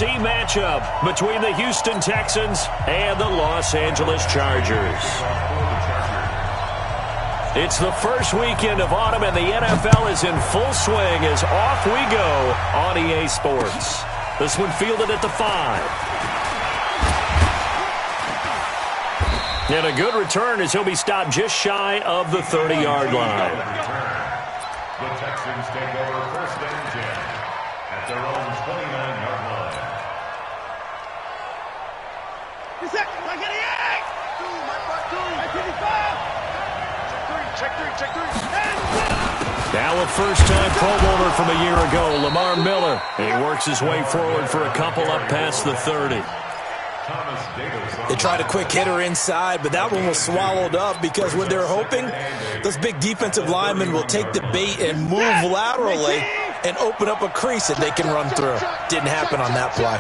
Matchup between the Houston Texans and the Los Angeles Chargers. It's the first weekend of autumn, and the NFL is in full swing as off we go on EA Sports. This one fielded at the 5. And a good return as he'll be stopped just shy of the 30-yard line. The Texans take over first and 10 at their own 29-yard line. Now a first-time Pro Bowler from a year ago, Lamar Miller. He works his way forward for a couple up past the 30. They tried a quick hitter inside, but that one was swallowed up because what they're hoping, those big defensive linemen will take the bait and move laterally and open up a crease that they can run through. Didn't happen on that play.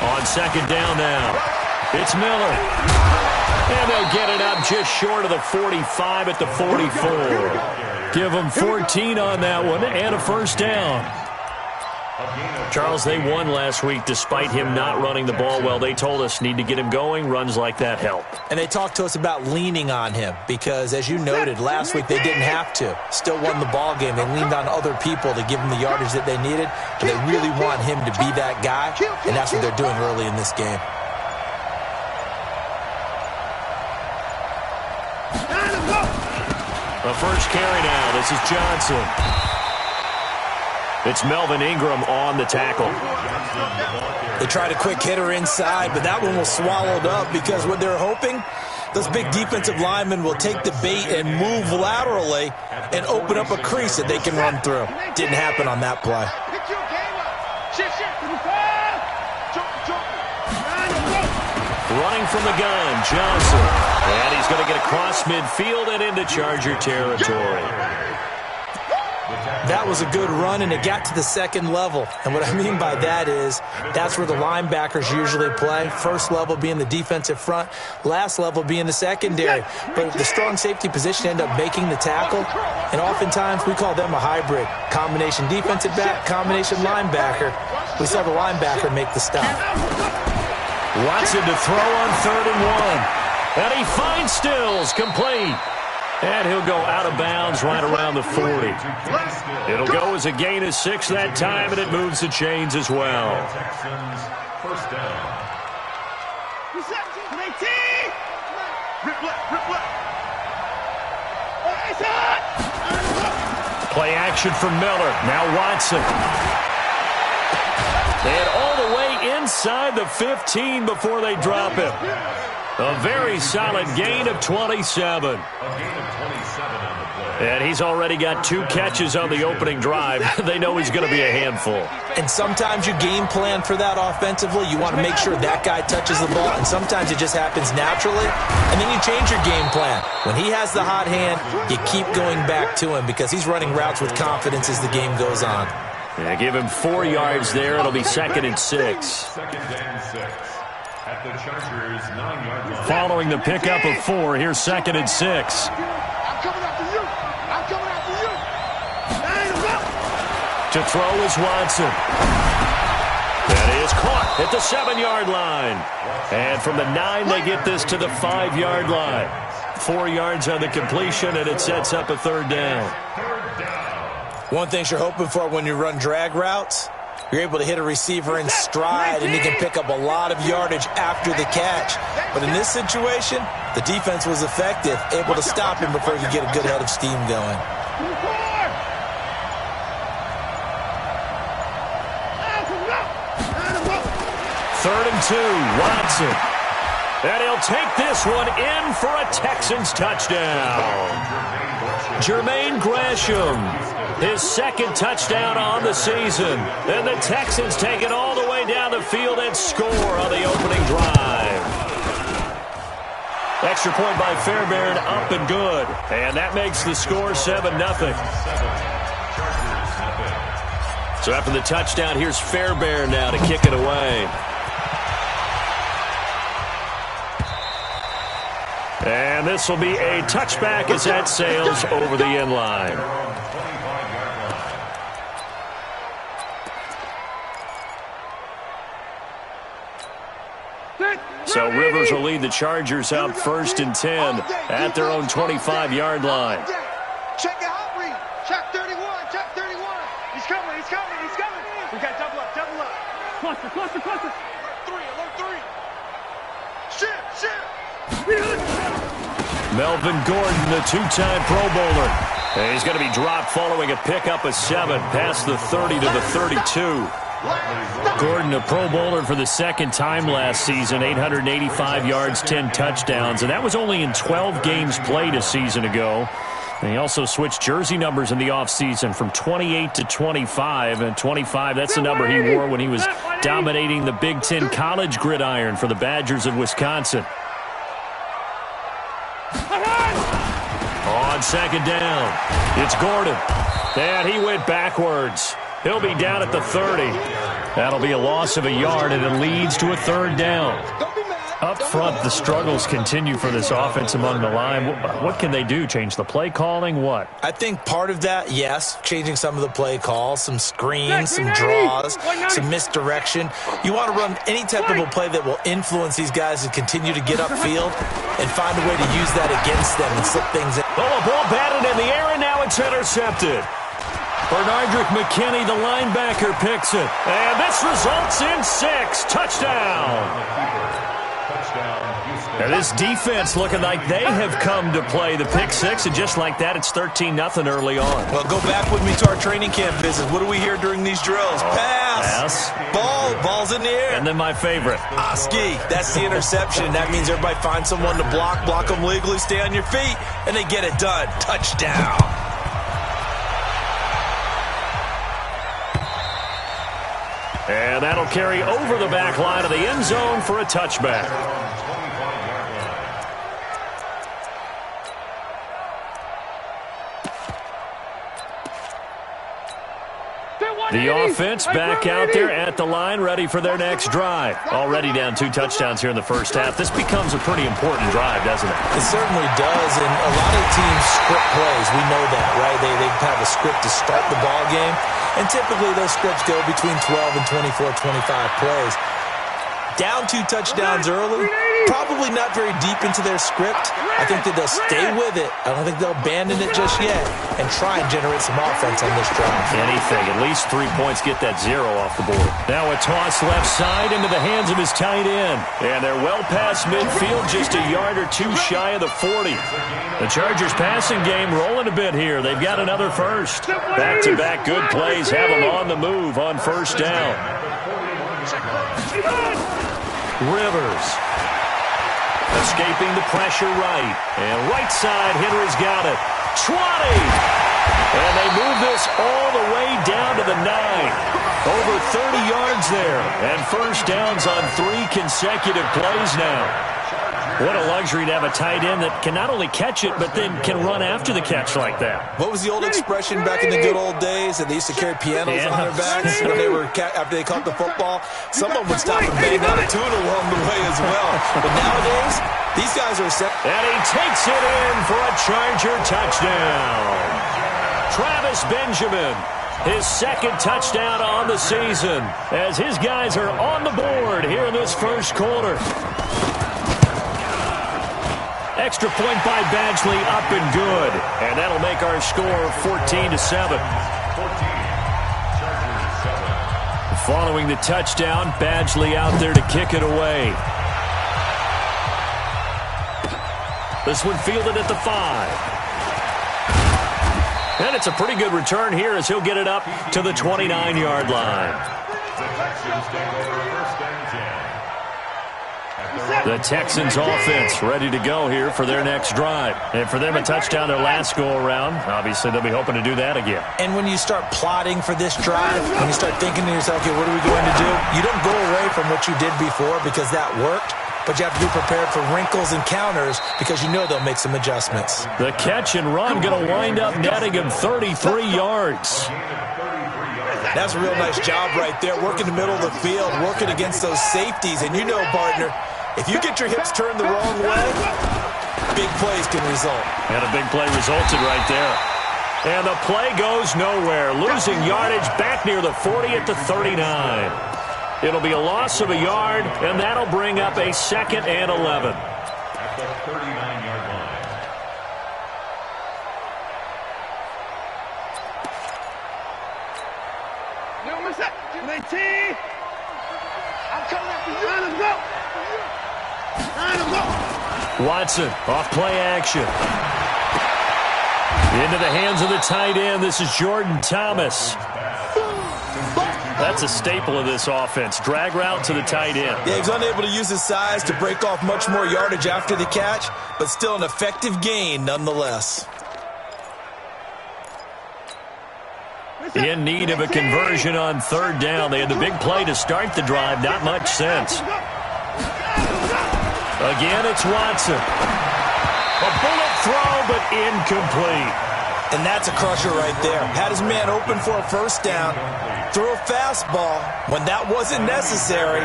On second down now, it's Miller. And they'll get it up just short of the 45 at the 44. Give them 14 on that one and a first down. Charles, they won last week despite him not running the ball well. They told us need to get him going. Runs like that help. And they talked to us about leaning on him because, as you noted, last week they didn't have to. Still won the ball game. They leaned on other people to give them the yardage that they needed. But they really want him to be that guy, and that's what they're doing early in this game. The first carry now. This is Johnson. It's Melvin Ingram on the tackle. They tried a quick hitter inside, but that one was swallowed up because what they're hoping, those big defensive linemen will take the bait and move laterally and open up a crease that they can run through. Didn't happen on that play. Running from the gun, Johnson. And he's going to get across midfield and into Charger territory. That was a good run, and it got to the second level. And what I mean by that is that's where the linebackers usually play. First level being the defensive front, last level being the secondary. But the strong safety position end up making the tackle, and oftentimes we call them a hybrid. Combination defensive back, combination linebacker. We saw the linebacker make the stop. Watson to throw on 3rd and 1. And he finds Stills, complete. And he'll go out of bounds right around the 40. It'll go as a gain of 6 that time, and it moves the chains as well. Texans first down. Play action for Miller. Now Watson. And all the way inside the 15 before they drop him. A very solid gain of 27. And he's already got 2 catches on the opening drive. They know he's going to be a handful. And sometimes you game plan for that offensively. You want to make sure that guy touches the ball, and sometimes it just happens naturally. And then you change your game plan. When he has the hot hand, you keep going back to him because he's running routes with confidence as the game goes on. Yeah, give him 4 yards there. It'll be 2nd and 6. Second and 6 at the Chargers 9-yard line. Following the pickup of 4, here's 2nd and 6. I'm coming after you. I'm coming after you. To throw is Watson. That is caught at the 7-yard line. And from the 9, they get this to the 5-yard line. 4 yards on the completion, and it sets up a 3rd down. One thing you're hoping for when you run drag routes, you're able to hit a receiver in stride, and he can pick up a lot of yardage after the catch. But in this situation, the defense was effective, able to stop him before you get a good head of steam going. Third and 2, Watson. And he'll take this one in for a Texans touchdown. Jermaine Gresham, his 2nd touchdown on the season. And the Texans take it all the way down the field and score on the opening drive. Extra point by Fairbairn, up and good. And that makes the score 7-0. So after the touchdown, here's Fairbairn now to kick it away. And this will be a touchback as that sails over the end line. So Rivers will lead the Chargers out 1st and 10 at their own 25-yard line. Check it out, read. Check 31, check 31. He's coming, he's coming, he's coming. We got double up, double up. Cluster, cluster, cluster. Alert 3. Shift. Melvin Gordon, the two-time Pro Bowler. And he's going to be dropped following a pickup of 7 past the 30 to the 32. Gordon, a Pro Bowler for the second time last season, 885 yards, 10 touchdowns, and that was only in 12 games played a season ago. And he also switched jersey numbers in the offseason from 28 to 25, and 25, that's the number he wore when he was dominating the Big Ten college gridiron for the Badgers of Wisconsin. On second down, it's Gordon, and he went backwards. He'll be down at the 30. That'll be a loss of a yard, and it leads to a 3rd down. Up front, the struggles continue for this offense among the line. What can they do? Change the play calling? What? I think part of that, yes, changing some of the play calls, some screens, some draws, some misdirection. You want to run any type of a play that will influence these guys to continue to get upfield and find a way to use that against them and slip things in. Oh, a ball batted in the air, and now it's intercepted. Bernardrick McKinney, the linebacker, picks it. And this results in 6. Touchdown. And this defense looking like they have come to play the pick 6, and just like that, it's 13-0 early on. Well, go back with me to our training camp visit. What do we hear during these drills? Pass. Ball's in the air. And then my favorite. Oski, that's the interception. That means everybody find someone to block them legally, stay on your feet, and they get it done. Touchdown. And that'll carry over the back line of the end zone for a touchback. The offense back out there at the line, ready for their next drive. Already down 2 touchdowns here in the first half. This becomes a pretty important drive, doesn't it? It certainly does, and a lot of teams script plays. We know that, right? They have a script to start the ball game, and typically those scripts go between 12 and 24, 25 plays. Down 2 touchdowns early, probably not very deep into their script. I think that they'll stay with it. I don't think they'll abandon it just yet and try and generate some offense on this drive. Anything. At least 3 points, get that 0 off the board. Now a toss left side into the hands of his tight end. And they're well past midfield, just a yard or 2 shy of the 40. The Chargers passing game rolling a bit here. They've got another first. Back-to-back good plays have them on the move on first down. Rivers escaping the pressure right. And right side, Henry's got it. 20! And they move this all the way down to the 9. Over 30 yards there. And first downs on 3 consecutive plays now. What a luxury to have a tight end that can not only catch it, but then can run after the catch like that. What was the old expression back in the good old days that they used to carry pianos on their backs when they were after they caught the football? Some of them would stop and bang out a tune along the way as well. But nowadays, these guys are set. And he takes it in for a Charger touchdown. Travis Benjamin, his 2nd touchdown on the season, as his guys are on the board here in this first quarter. Extra point by Badgley, up and good. And that'll make our score 14-7. Following the touchdown, Badgley out there to kick it away. This one fielded at the 5. And it's a pretty good return here as he'll get it up to the 29-yard line. The Texans offense ready to go here for their next drive. And for them a touchdown their last go-around. Obviously, they'll be hoping to do that again. And when you start plotting for this drive, when you start thinking to yourself, okay, what are we going to do? You don't go away from what you did before because that worked. But you have to be prepared for wrinkles and counters because you know they'll make some adjustments. The catch and run going to wind up netting him 33 yards. That's a real nice job right there, working the middle of the field, working against those safeties. And you know, partner, if you get your hips turned the wrong way, big plays can result. And a big play resulted right there. And the play goes nowhere. Losing yardage back near the 40 at the 39. It'll be a loss of a yard, and that'll bring up a 2nd and 11. At the 39-yard line. You don't miss that. 19. I'm coming after you. Line him up. Line him up. Watson off play action. Into the hands of the tight end. This is Jordan Thomas. That's a staple of this offense. Drag route to the tight end. Yeah, he was unable to use his size to break off much more yardage after the catch, but still an effective gain nonetheless. In need of a conversion on 3rd down. They had the big play to start the drive. Not much sense. Again, it's Watson. A bullet throw, but incomplete. And that's a crusher right there. Had his man open for a 1st down. Threw a fastball when that wasn't necessary.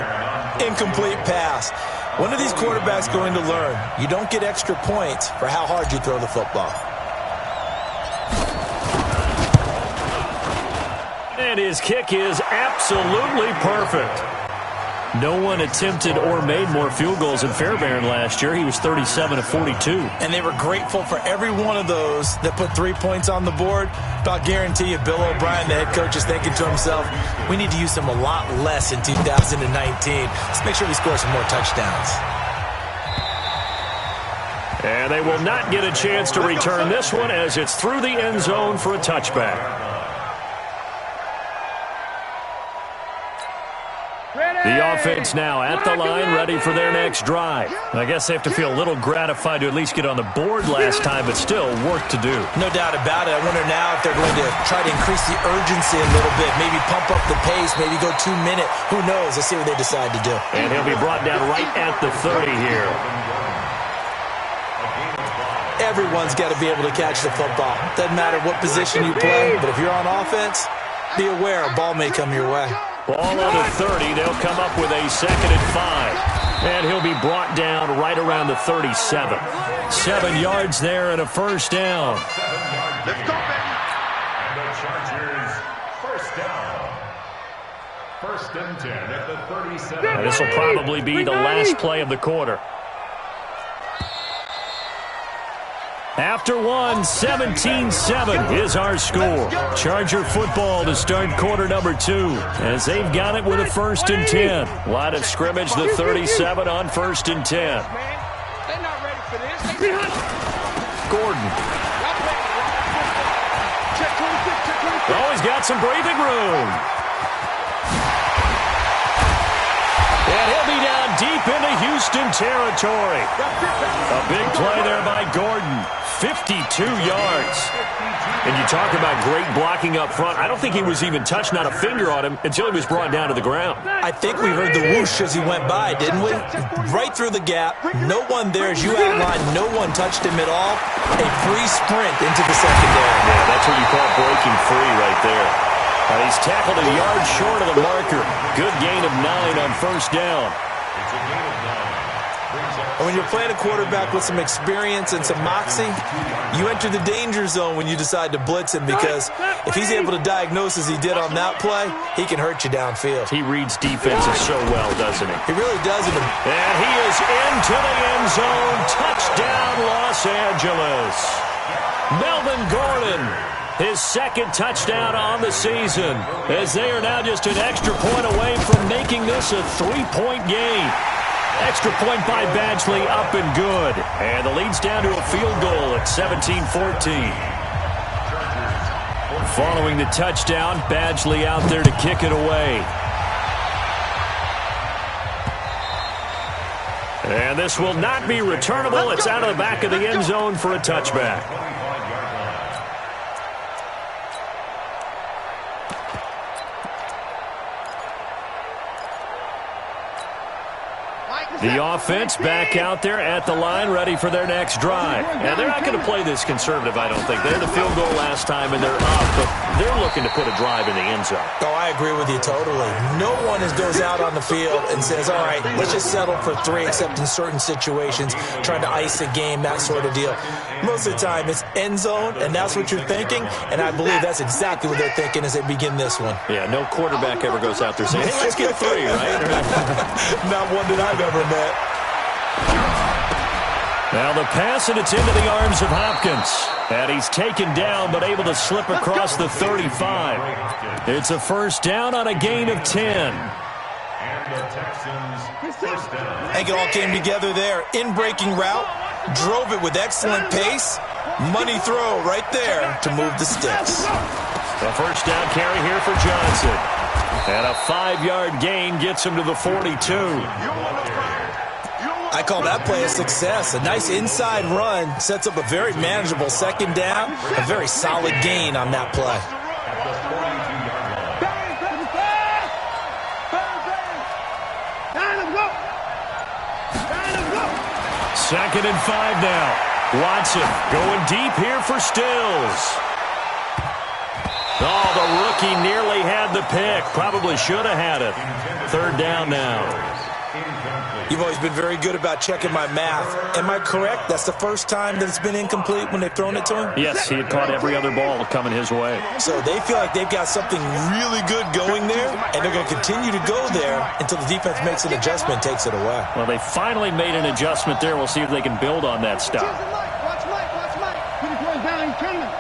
Incomplete pass. When are these quarterbacks going to learn? You don't get extra points for how hard you throw the football. And his kick is absolutely perfect. No one attempted or made more field goals than Fairbairn last year. He was 37 of 42. And they were grateful for every one of those that put 3 points on the board. But I'll guarantee you, Bill O'Brien, the head coach, is thinking to himself, we need to use them a lot less in 2019. Let's make sure we score some more touchdowns. And they will not get a chance to return this one as it's through the end zone for a touchback. The offense now at the line, ready for their next drive. I guess they have to feel a little gratified to at least get on the board last time, but still work to do. No doubt about it. I wonder now if they're going to try to increase the urgency a little bit, maybe pump up the pace, maybe go 2 minute. Who knows? Let's see what they decide to do. And he'll be brought down right at the 30 here. Everyone's got to be able to catch the football. Doesn't matter what position you play, but if you're on offense, be aware a ball may come your way. Ball on the 30. They'll come up with a 2nd and 5. And he'll be brought down right around the 37. 7 yards there and a 1st down. Let's go, baby. And the Chargers, 1st down. 1st and 10 at the 37. And this will probably be the last play of the quarter. After one, 17-7 is our score. Charger football to start quarter number 2 as they've got it with a 1st and 10. Line of scrimmage, the 37 on 1st and 10. They're not ready for this. Gordon. Check 26, check 26. Oh, he's got some breathing room. And he'll be down deep into Houston territory. A big play there by Gordon. 52 yards. And you talk about great blocking up front. I don't think he was even touched, not a finger on him, until he was brought down to the ground. I think we heard the whoosh as he went by, didn't we? Right through the gap. No one there, as you outlined, no one touched him at all. A free sprint into the secondary. Yeah, that's what you call breaking free right there. He's tackled a yard short of the marker. Good gain of 9 on 1st down. It's a gain of 9. And when you're playing a quarterback with some experience and some moxie, you enter the danger zone when you decide to blitz him, because if he's able to diagnose as he did on that play, he can hurt you downfield. He reads defenses so well, doesn't he? He really does. And he is into the end zone. Touchdown, Los Angeles. Melvin Gordon, his 2nd touchdown on the season, as they are now just an extra point away from making this a 3-point game. Extra point by Badgley, up and good. And the lead's down to a field goal at 17-14. Following the touchdown, Badgley out there to kick it away. And this will not be returnable. It's out of the back of the end zone for a touchback. The offense back out there at the line, ready for their next drive. And they're not going to play this conservative, I don't think. They had the field goal last time, and they're up, but they're looking to put a drive in the end zone. Oh, I agree with you totally. No one goes out on the field and says, all right, let's just settle for 3, except in certain situations, trying to ice a game, that sort of deal. Most of the time, it's end zone, and that's what you're thinking, and I believe that's exactly what they're thinking as they begin this one. Yeah, no quarterback ever goes out there saying, hey, let's get 3, right? Not one that I've ever met. Now the pass, and it's into the arms of Hopkins. And he's taken down, but able to slip across the 35. It's a first down on a gain of 10. And the Texans first down. I think it all came together there. In-breaking route, drove it with excellent pace. Money throw right there to move the sticks. The first down carry here for Johnson. And a 5-yard gain gets him to the 42. I call that play a success. A nice inside run sets up a very manageable second down. A very solid gain on that play. Second and 5 now. Watson going deep here for Stills. Oh, the rookie nearly had the pick. Probably should have had it. Third down now. You've always been very good about checking my math. Am I correct? That's the first time that it's been incomplete when they've thrown it to him? Yes, he had caught every other ball coming his way. So they feel like they've got something really good going there, and they're going to continue to go there until the defense makes an adjustment, takes it away. Well, they finally made an adjustment there. We'll see if they can build on that stop. Watch Mike. Put it going down. He's coming.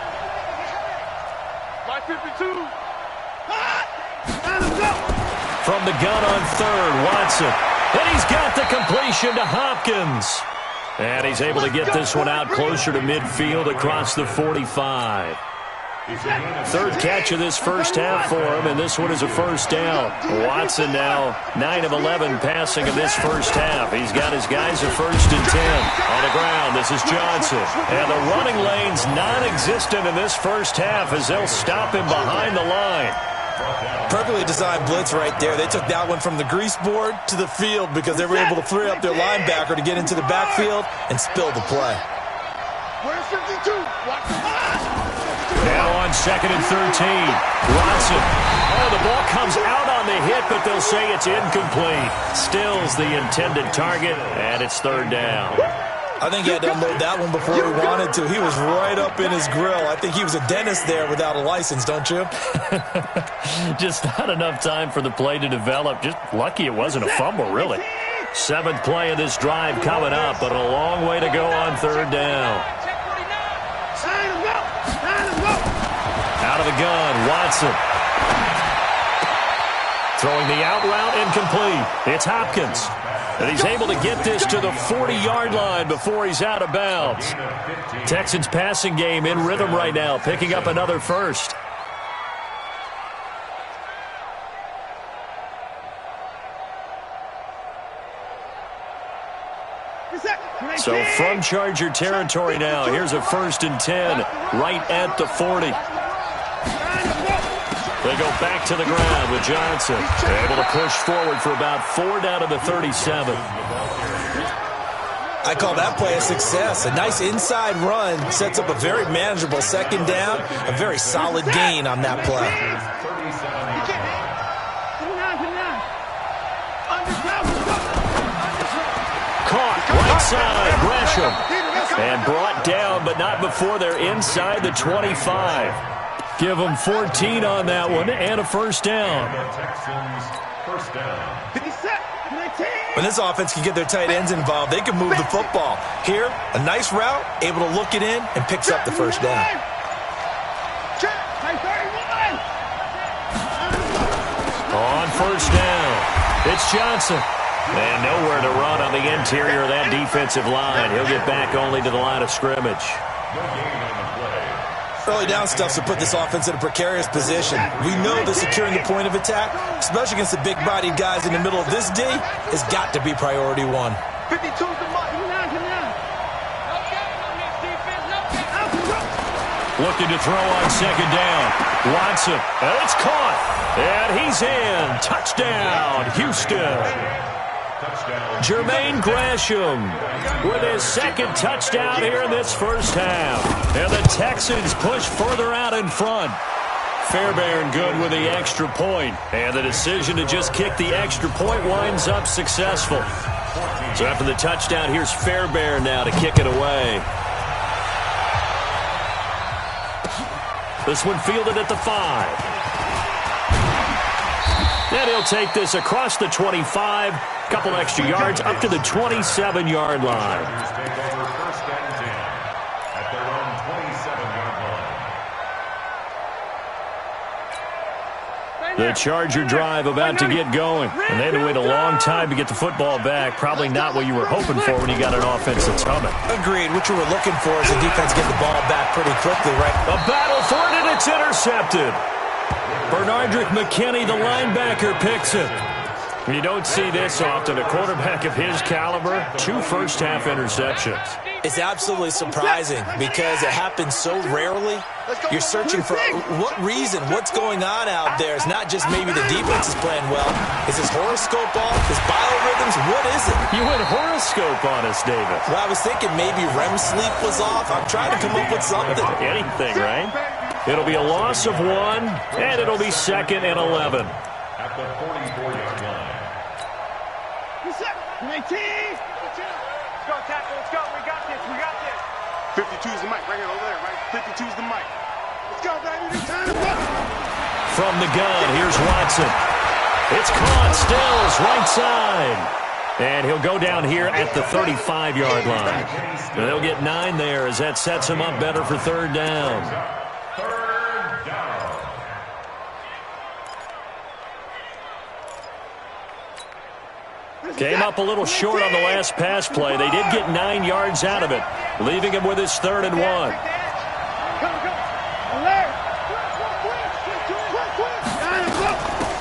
Mike 52. From the gun on third, Watson. And he's got the completion to Hopkins. And he's able to get this one out closer to midfield across the 45. Third catch of this first half for him, and this one is a first down. Watson now 9 of 11 passing in this first half. He's got his guys a first and 10. On the ground, this is Johnson. And the running lane's non-existent in this first half as they'll stop him behind the line. Perfectly designed blitz right there. They took that one from the grease board to the field because they were able to free up their linebacker to get into the backfield and spill the play. Where's 52? Now on second and 13. Watson. Oh, the ball comes out on the hit, but they'll say it's incomplete. Stills the intended target, and it's third down. I think he had to unload that one before he wanted to. He was right up in his grill. I think he was a dentist there without a license, don't you? Just not enough time for the play to develop. Just lucky it wasn't a fumble, really. 7th play of this drive coming up, but a long way to go on third down. Out of the gun, Watson. Throwing the out route incomplete. It's Hopkins. And he's able to get this to the 40-yard line before he's out of bounds. Texans passing game in rhythm right now, picking up another first. So from Charger territory now, here's a first and 10 right at the 40. They go back to the ground with Johnson. They're able to push forward for about 4 down to the 37. I call that play a success. A nice inside run sets up a very manageable second down. A very solid gain on that play. Caught right side, Gresham. And brought down, but not before they're inside the 25. Give them 14 on that one and a first down. When this offense can get their tight ends involved, they can move the football. Here, a nice route, able to look it in, and picks up the first down. On first down, it's Johnson. And nowhere to run on the interior of that defensive line. He'll get back only to the line of scrimmage. Early down stuffs will put this offense in a precarious position. We know that securing the point of attack, especially against the big-bodied guys in the middle of this D, has got to be priority one. 52's the mark. Looking to throw on second down. Watson, and it's caught. And he's in. Touchdown, Houston. Jermaine Gresham with his second touchdown here in this first half. And the Texans push further out in front. Fairbairn good with the extra point. And the decision to just kick the extra point winds up successful. So after the touchdown, here's Fairbairn now to kick it away. This one fielded at the 5. And he'll take this across the 25, couple extra yards up to the 27-yard line. The Charger drive about to get going, and they had to wait a long time to get the football back. Probably not what you were hoping for when you got an offense that's humming. Agreed. What you were looking for is the defense get the ball back pretty quickly, right? A battle for it, and it's intercepted. Bernardrick McKinney, the linebacker, picks it. You don't see this often. A quarterback of his caliber, 2 first-half interceptions. It's absolutely surprising because it happens so rarely. You're searching for what reason, what's going on out there. It's not just maybe the defense is playing well. Is his horoscope off? His biorhythms? What is it? You went horoscope on us, David. Well, I was thinking maybe REM sleep was off. I'm trying to come up with something. Anything, right? It'll be a loss of 1, and it'll be 2nd and 11. At the 44-yard line. 19. Let's go, tackle. Let's go. We got this. We got this. 52's the mic. Right here, over there, right? 52's the mic. Let's go, baby. It's time to go. From the gun, here's Watson. It's caught. Stills, right side. And he'll go down here at the 35-yard line. And they'll get 9 there as that sets him up better for 3rd down. Third down. Came up a little short on the last pass play. They did get 9 yards out of it, leaving him with his 3rd and 1.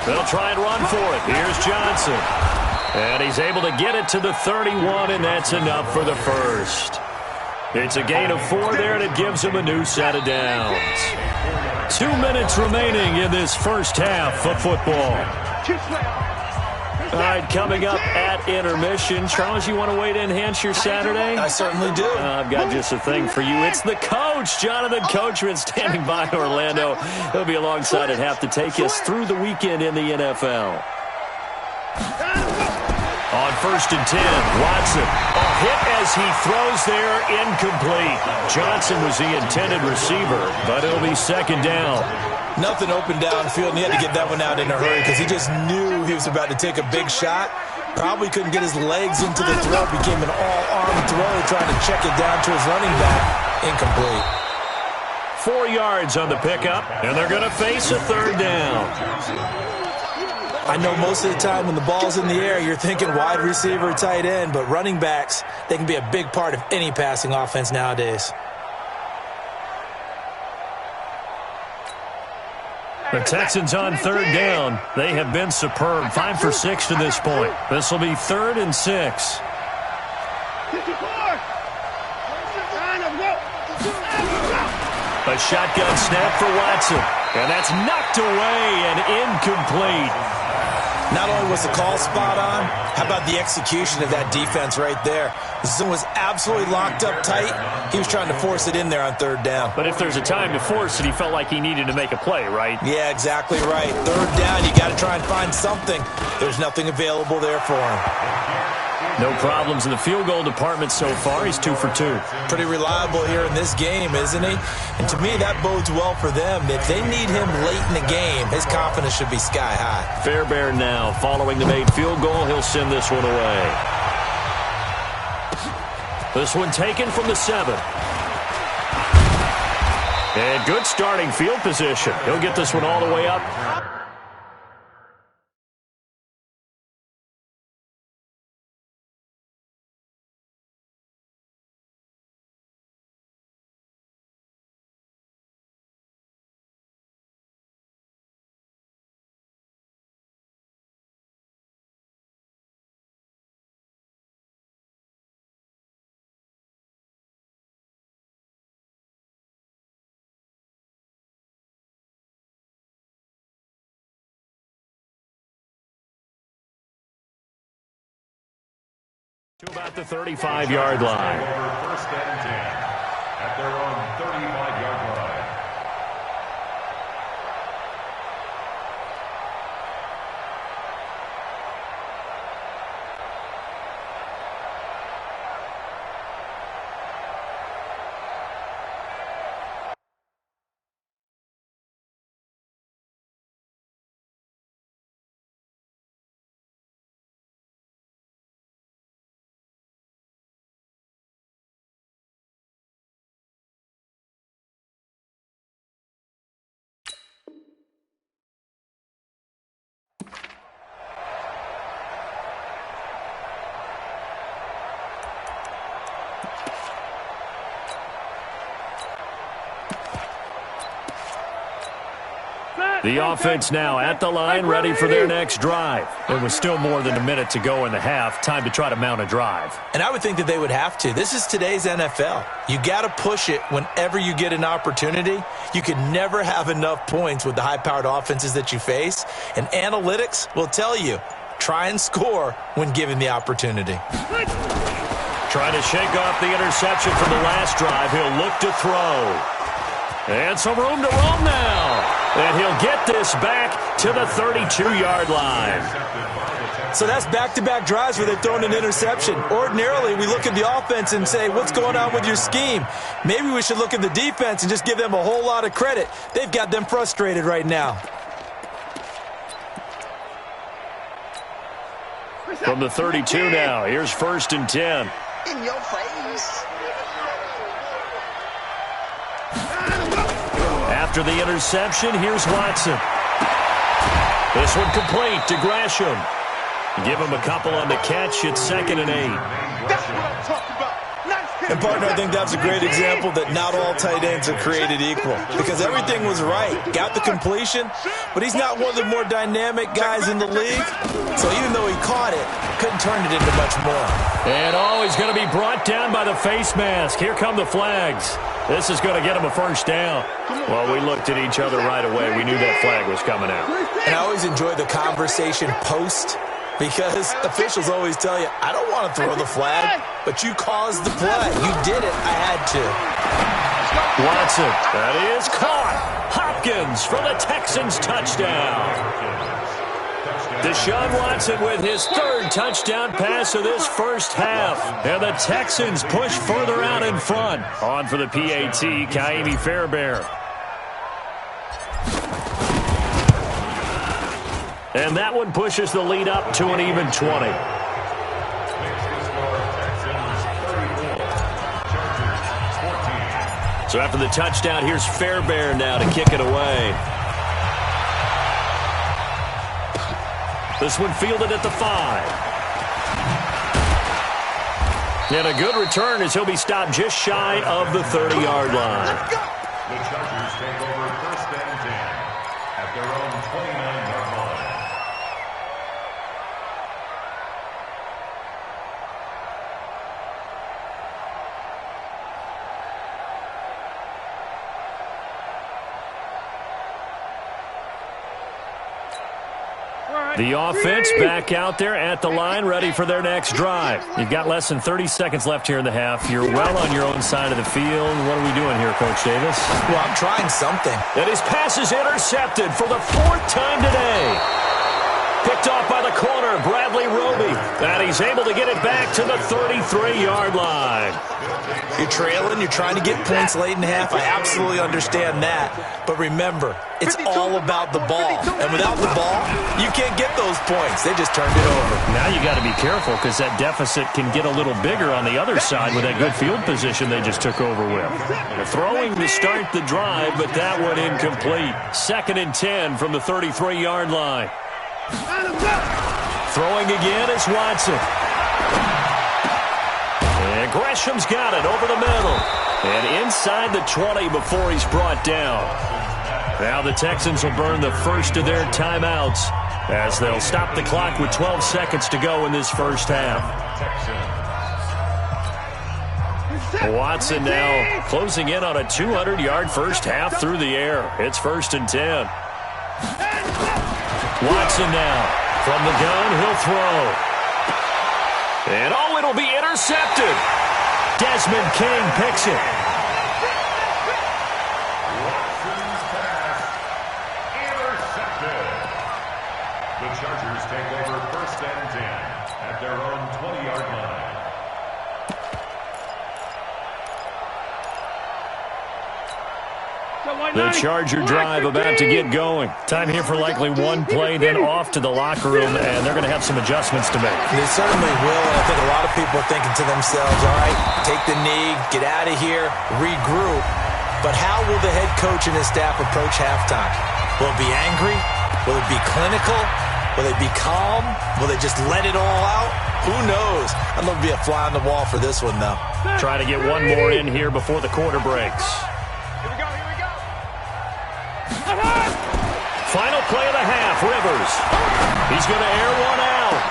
They'll try and run for it. Here's Johnson. And he's able to get it to the 31, and that's enough for the first. It's a gain of 4 there, and it gives him a new set of downs. 2 minutes remaining in this first half of football. All right, coming up at intermission. Charles, you want to wait to enhance your Saturday? I certainly do. I've got just a thing for you. It's the coach, Jonathan Coachman, standing by in Orlando. He'll be alongside at half to take us through the weekend in the NFL. On 1st and 10, Watson. A hit as he throws there, incomplete. Johnson was the intended receiver, but it'll be 2nd down. Nothing open downfield, and he had to get that one out in a hurry because he just knew he was about to take a big shot. Probably couldn't get his legs into the throw. Became an all-arm throw, trying to check it down to his running back. Incomplete. 4 yards on the pickup, and they're going to face a 3rd down. I know most of the time when the ball's in the air, you're thinking wide receiver, tight end, but running backs, they can be a big part of any passing offense nowadays. The Texans on 3rd down. They have been superb. 5 for 6 to this point. This will be 3rd and 6. A shotgun snap for Watson. And that's knocked away and incomplete. Not only was the call spot on, how about the execution of that defense right there? The zone was absolutely locked up tight. He was trying to force it in there on 3rd down. But if there's a time to force it, he felt like he needed to make a play, right? Yeah, exactly right. 3rd down, you got to try and find something. There's nothing available there for him. No problems in the field goal department so far. He's 2 for 2. Pretty reliable here in this game, isn't he? And to me, that bodes well for them. If they need him late in the game, his confidence should be sky high. Fairbairn now following the made field goal. He'll send this one away. This one taken from the 7. And good starting field position. He'll get this one all the way up To about the 35-yard line. First and 10 at their own 35-yard line. The offense now at the line, ready for their next drive. There was still more than a minute to go in the half. Time to try to mount a drive. And I would think that they would have to. This is today's NFL. You got to push it whenever you get an opportunity. You can never have enough points with the high-powered offenses that you face. And analytics will tell you, try and score when given the opportunity. Trying to shake off the interception from the last drive. He'll look to throw. And some room to roam now. And he'll get this back to the 32-yard line. So that's back-to-back drives where they've thrown an interception. Ordinarily, we look at the offense and say, what's going on with your scheme? Maybe we should look at the defense and just give them a whole lot of credit. They've got them frustrated right now. From the 32 now, here's 1st and 10. In your face. After the interception, here's Watson. This one complete to Gresham. Give him a couple on the catch. It's 2nd and 8. That's what I'm talking about. Nice. And, partner, I think that's a great example that not all tight ends are created equal because everything was right. Got the completion, but he's not one of the more dynamic guys in the league. So even though he caught it, couldn't turn it into much more. And he's going to be brought down by the face mask. Here come the flags. This is going to get him a 1st down. Well, we looked at each other right away. We knew that flag was coming out. And I always enjoy the conversation post because officials always tell you, I don't want to throw the flag, but you caused the play. You did it. I had to. Watson, that is caught. Hopkins for the Texans touchdown. Deshaun Watson with his 3rd touchdown pass of this first half. And the Texans push further out in front. On for the PAT, Kaimi Fairbairn. And that one pushes the lead up to an even 20. So after the touchdown, here's Fairbairn now to kick it away. This one fielded at the 5. And a good return as he'll be stopped just shy of the 30-yard line. The Chargers take over 1st and 10 at their own 29-yard line. The offense back out there at the line, ready for their next drive. You've got less than 30 seconds left here in the half. You're well on your own side of the field. What are we doing here, Coach Davis? Well, I'm trying something. And his pass is intercepted for the 4th time today. Picked off by the corner, Bradley Roby. And he's able to get it back to the 33-yard line. You're trailing. You're trying to get points late in the half. I absolutely understand that. But remember, it's all about the ball. And without the ball, you can't get those points. They just turned it over. Now you got to be careful because that deficit can get a little bigger on the other side with that good field position they just took over with. They're throwing to start the drive, but that one incomplete. 2nd and 10 from the 33-yard line. Throwing again is Watson. And Gresham's got it over the middle. And inside the 20 before he's brought down. Now the Texans will burn the first of their timeouts as they'll stop the clock with 12 seconds to go in this first half. Watson now closing in on a 200-yard first half through the air. It's 1st and 10. Watson now from the gun, he'll throw. And it'll be intercepted. Desmond King picks it. Watson's pass intercepted. The Chargers take over 1st and 10 at their own 20-yard line. The Charger drive about to get going. Time here for likely one play, then off to the locker room, and they're going to have some adjustments to make. They certainly will, and I think a lot of people are thinking to themselves, all right, take the knee, get out of here, regroup. But how will the head coach and his staff approach halftime? Will it be angry? Will it be clinical? Will they be calm? Will they just let it all out? Who knows? I'd love to be a fly on the wall for this one, though. Try to get one more in here before the quarter breaks. Final play of the half, Rivers. He's going to air one out.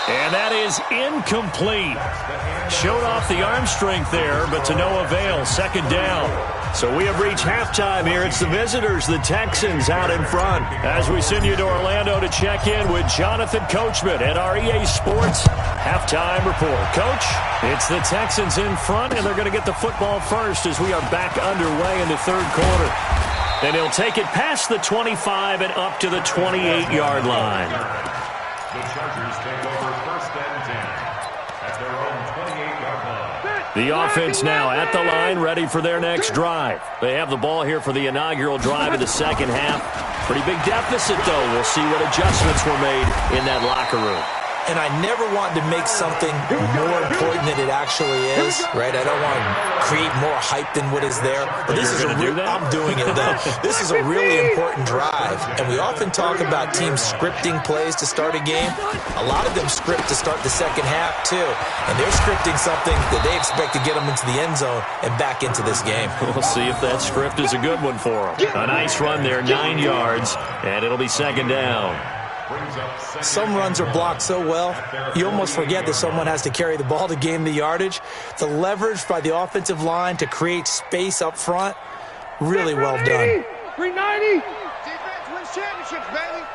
And that is incomplete. Showed off the arm strength there, but to no avail. 2nd down. So we have reached halftime here. It's the visitors, the Texans, out in front. As we send you to Orlando to check in with Jonathan Coachman at our EA Sports halftime report. Coach, it's the Texans in front, and they're going to get the football first as we are back underway in the 3rd quarter. And he'll take it past the 25 and up to the 28-yard line. The Chargers take over 1st and 10 at their own 28-yard line. The offense now at the line, ready for their next drive. They have the ball here for the inaugural drive of the 2nd half. Pretty big deficit, though. We'll see what adjustments were made in that locker room. And I never want to make something more important than it actually is, right? I don't want to create more hype than what is there. But this is I'm doing it, though. This is a really important drive. And we often talk about teams scripting plays to start a game. A lot of them script to start the 2nd half, too. And they're scripting something that they expect to get them into the end zone and back into this game. We'll see if that script is a good one for them. A nice run there, 9 yards, and it'll be 2nd down. Some runs are blocked so well, you almost forget that someone has to carry the ball to gain the yardage. The leverage by the offensive line to create space up front, really well done. 390. Defense wins championships, baby.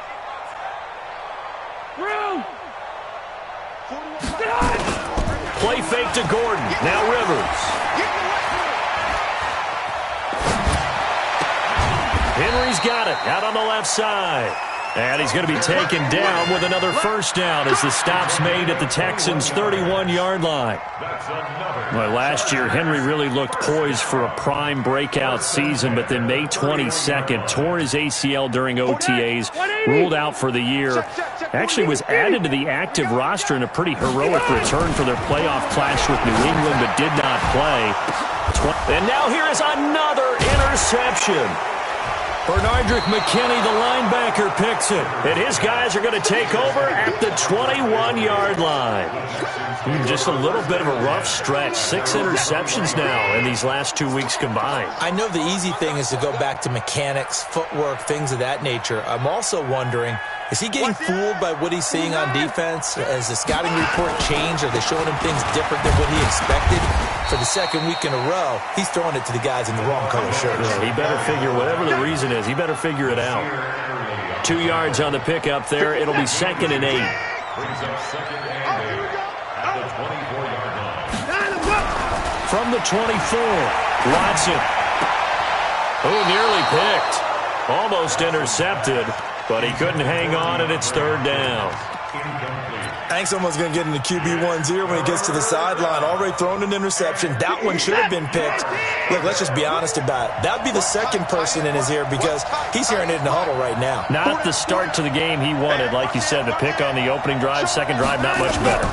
Play fake to Gordon. Now Rivers. Henry's got it out on the left side. And he's going to be taken down with another 1st down as the stop's made at the Texans' 31-yard line. Well, last year, Henry really looked poised for a prime breakout season, but then May 22nd, tore his ACL during OTAs, ruled out for the year. Actually was added to the active roster in a pretty heroic return for their playoff clash with New England, but did not play. And now here is another interception. Bernardrick McKinney, the linebacker, picks it. And his guys are going to take over at the 21-yard line. Just a little bit of a rough stretch. 6 interceptions now in these last 2 weeks combined. I know the easy thing is to go back to mechanics, footwork, things of that nature. I'm also wondering, is he getting fooled by what he's seeing on defense? Has the scouting report changed? Are they showing him things different than what he expected? For the 2nd week in a row, he's throwing it to the guys in the wrong color shirts. Yeah, he better figure, whatever the reason is, he better figure it out. 2 yards on the pickup there. It'll be 2nd and 8. Brings up 2nd and 8 at the 24-yard line. From the 24, Watson. Oh, nearly picked. Almost intercepted, but he couldn't hang on, and it's 3rd down. I think someone's going to get into QB1-0 when he gets to the sideline. Already thrown an interception. That one should have been picked. Look, let's just be honest about it. That would be the 2nd person in his ear because he's hearing it in the huddle right now. Not the start to the game he wanted. Like you said, the pick on the opening drive, 2nd drive, not much better.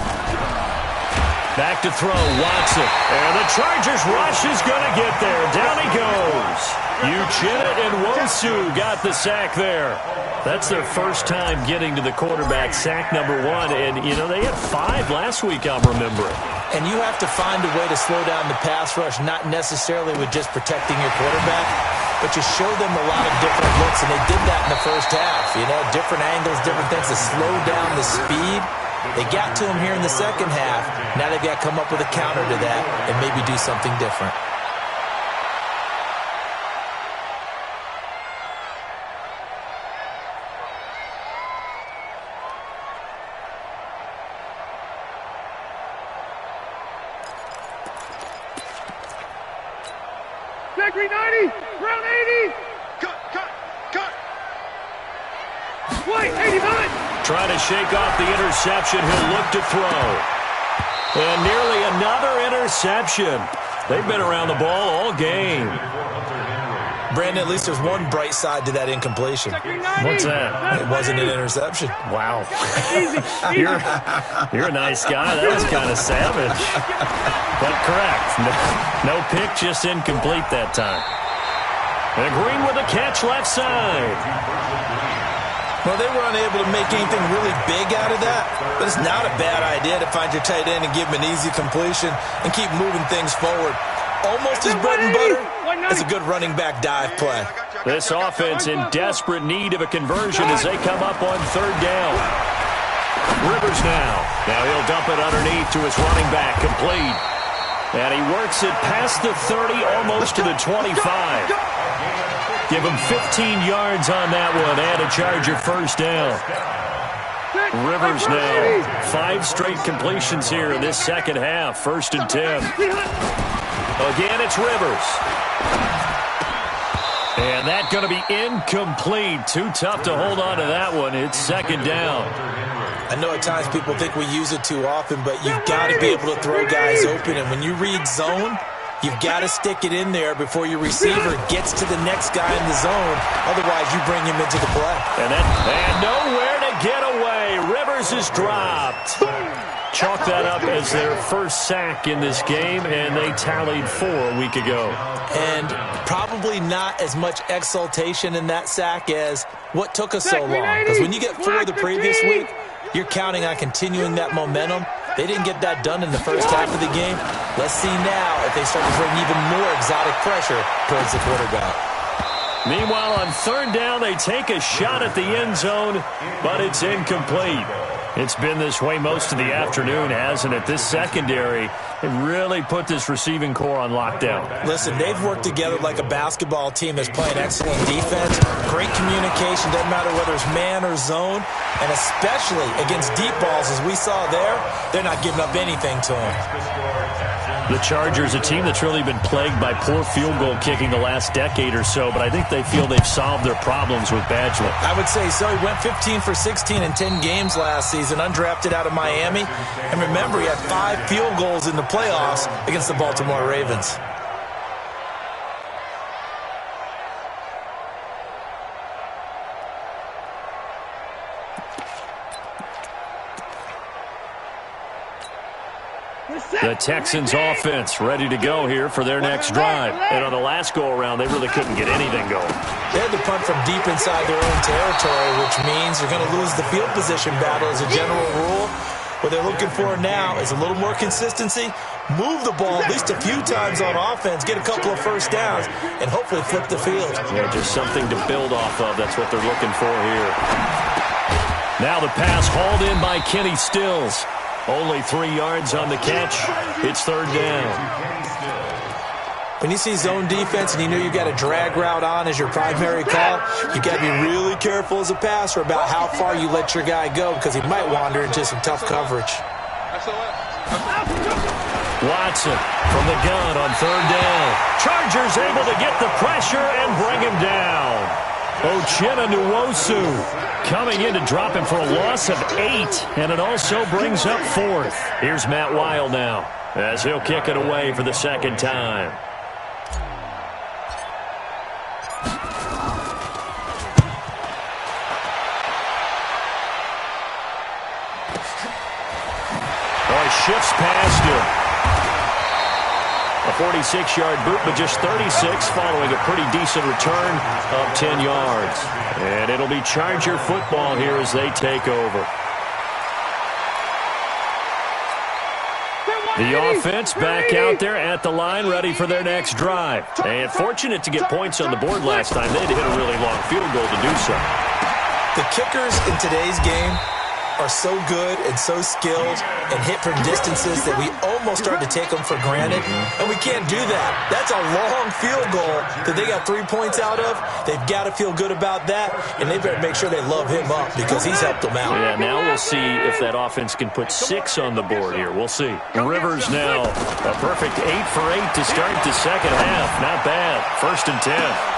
Back to throw, Watson. And the Chargers rush is going to get there. Down he goes. Uchenna and Wosu got the sack there. That's their first time getting to the quarterback, sack number 1. And, you know, they had 5 last week, I'm remembering. And you have to find a way to slow down the pass rush, not necessarily with just protecting your quarterback, but you show them a lot of different looks, and they did that in the first half. You know, different angles, different things to slow down the speed. They got to him here in the 2nd half. Now they've got to come up with a counter to that and maybe do something different. Check 390. Round 80. Cut. Wait, 89. Trying to shake off the interception. He'll look to throw. And nearly another interception. They've been around the ball all game. Brandon, at least there's one bright side to that incompletion. What's that? It wasn't an interception. Wow. You're a nice guy. That was kind of savage. But correct. No pick, just incomplete that time. And Green with a catch left side. Well, they were unable to make anything really big out of that, but it's not a bad idea to find your tight end and give him an easy completion and keep moving things forward. Almost as bread and butter as a good running back dive play. This offense in desperate need of a conversion as they come up on third down. Rivers now. Now he'll dump it underneath to his running back, complete. And he works it past the 30, almost to the 25. Give him 15 yards on that one and a Charger first down. Rivers now. 5 straight completions here in this second half. 1st and 10. Again, it's Rivers. And that's going to be incomplete. Too tough to hold on to that one. It's 2nd down. I know at times people think we use it too often, but you've got to be able to throw guys open. And when you read zone, you've got to stick it in there before your receiver gets to the next guy in the zone. Otherwise, you bring him into the play. And nowhere to get away. Rivers is dropped. Chalk that up as their first sack in this game, and they tallied 4 a week ago. And probably not as much exultation in that sack as what took us so long. Because when you get 4 the previous week, you're counting on continuing that momentum. They didn't get that done in the first half of the game. Let's see now if they start to bring even more exotic pressure towards the quarterback. Meanwhile, on 3rd down, they take a shot at the end zone, but it's incomplete. It's been this way most of the afternoon, hasn't it? This secondary, it really put this receiving core on lockdown. Listen, they've worked together like a basketball team that's playing excellent defense. Great communication, doesn't matter whether it's man or zone. And especially against deep balls, as we saw there, they're not giving up anything to them. The Chargers, a team that's really been plagued by poor field goal kicking the last decade or so, but I think they feel they've solved their problems with Badgley. I would say so. He went 15 for 16 in 10 games last season, undrafted out of Miami. And remember, he had 5 field goals in the playoffs against the Baltimore Ravens. The Texans offense ready to go here for their next drive. And on the last go-around, they really couldn't get anything going. They had to punt from deep inside their own territory, which means you're going to lose the field position battle as a general rule. What they're looking for now is a little more consistency, move the ball at least a few times on offense, get a couple of first downs, and hopefully flip the field. Yeah, just something to build off of. That's what they're looking for here. Now the pass hauled in by Kenny Stills. Only 3 yards on the catch. It's 3rd down. When you see zone defense and you know you've got a drag route on as your primary call, you've got to be really careful as a passer about how far you let your guy go because he might wander into some tough coverage. Watson from the gun on 3rd down. Chargers able to get the pressure and bring him down. Uchenna Nwosu coming in to drop him for a loss of 8, and it also brings up 4th. Here's Matt Weil now as he'll kick it away for the 2nd time. Oh, he shifts past him. A 46-yard boot, but just 36 following a pretty decent return of 10 yards. And it'll be Charger football here as they take over. The offense back out there at the line, ready for their next drive. And fortunate to get points on the board last time. They had to hit a really long field goal to do so. The kickers in today's game are so good and so skilled and hit from distances that we almost start to take them for granted, and we can't do that. That's a long field goal that they got 3 points out of. They've got to feel good about that, and they better make sure they love him up because he's helped them out. Yeah, now we'll see if that offense can put 6 on the board here. We'll see. Rivers now a perfect 8 for 8 to start the second half. Not bad. 1st and 10.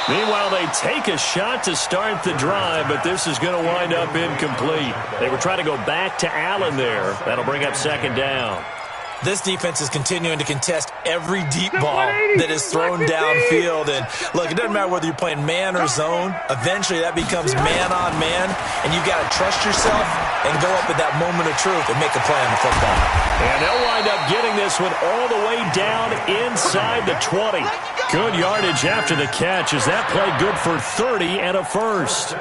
Meanwhile, they take a shot to start the drive, but this is going to wind up incomplete. They were trying to go back to Allen there. That'll bring up 2nd down. This defense is continuing to contest every deep ball that is thrown downfield. And, look, it doesn't matter whether you're playing man or zone. Eventually, that becomes man-on-man, and you've got to trust yourself and go up at that moment of truth and make a play on the football. And they'll wind up getting this one all the way down inside the 20. Good yardage after the catch as that play good for 30 and a first.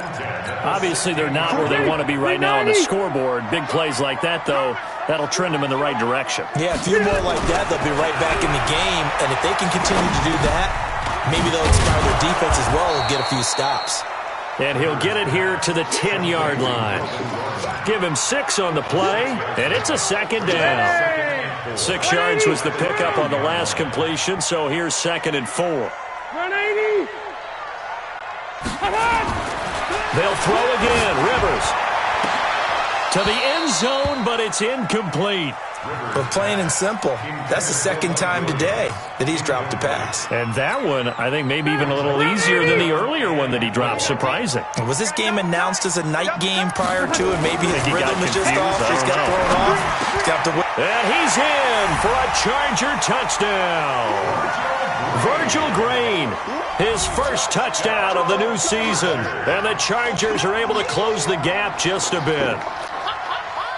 Obviously, they're not where they want to be right now on the scoreboard. Big plays like that, though, that'll trend them in the right direction. Yeah, a few more like that, they'll be right back in the game. And if they can continue to do that, maybe they'll inspire their defense as well and get a few stops. And he'll get it here to the 10-yard line. Give him 6 on the play, and it's a 2nd down. 6 yards was the pickup on the last completion, so here's 2nd and 4. 180. They'll throw again. Rivers to the end zone, but it's incomplete. But plain and simple, that's the 2nd time today that he's dropped a pass. And that one, I think, maybe even a little easier than the earlier one that he dropped. Surprising. Was this game announced as a night game prior to it? Maybe his rhythm is just off. He's got thrown off. He's got to win. And he's in for a Charger touchdown. Virgil Green, his first touchdown of the new season. And the Chargers are able to close the gap just a bit.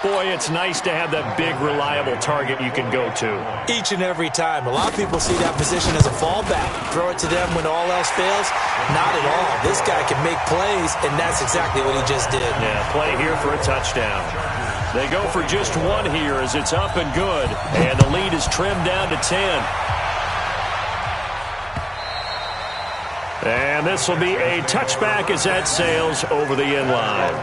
Boy, it's nice to have that big, reliable target you can go to. Each and every time. A lot of people see that position as a fallback. Throw it to them when all else fails. Not at all. This guy can make plays, and that's exactly what he just did. Yeah, play here for a touchdown. They go for just 1 here as it's up and good. And the lead is trimmed down to 10. And this will be a touchback as that sails over the end line.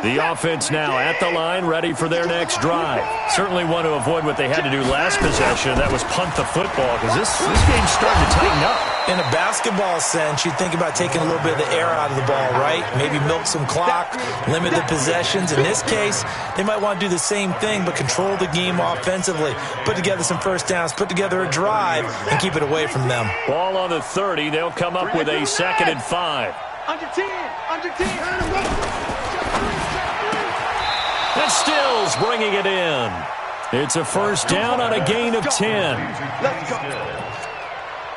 The offense now at the line, ready for their next drive. Certainly want to avoid what they had to do last possession. That was punt the football, because this game's starting to tighten up. In a basketball sense, you'd think about taking a little bit of the air out of the ball, right? Maybe milk some clock, limit the possessions. In this case, they might want to do the same thing, but control the game offensively. Put together some first downs, put together a drive, and keep it away from them. Ball on the 30. They'll come up with a 2nd and 5. Under 10. Under 10. And Stills bringing it in. It's a first down on a gain of 10. Let's go.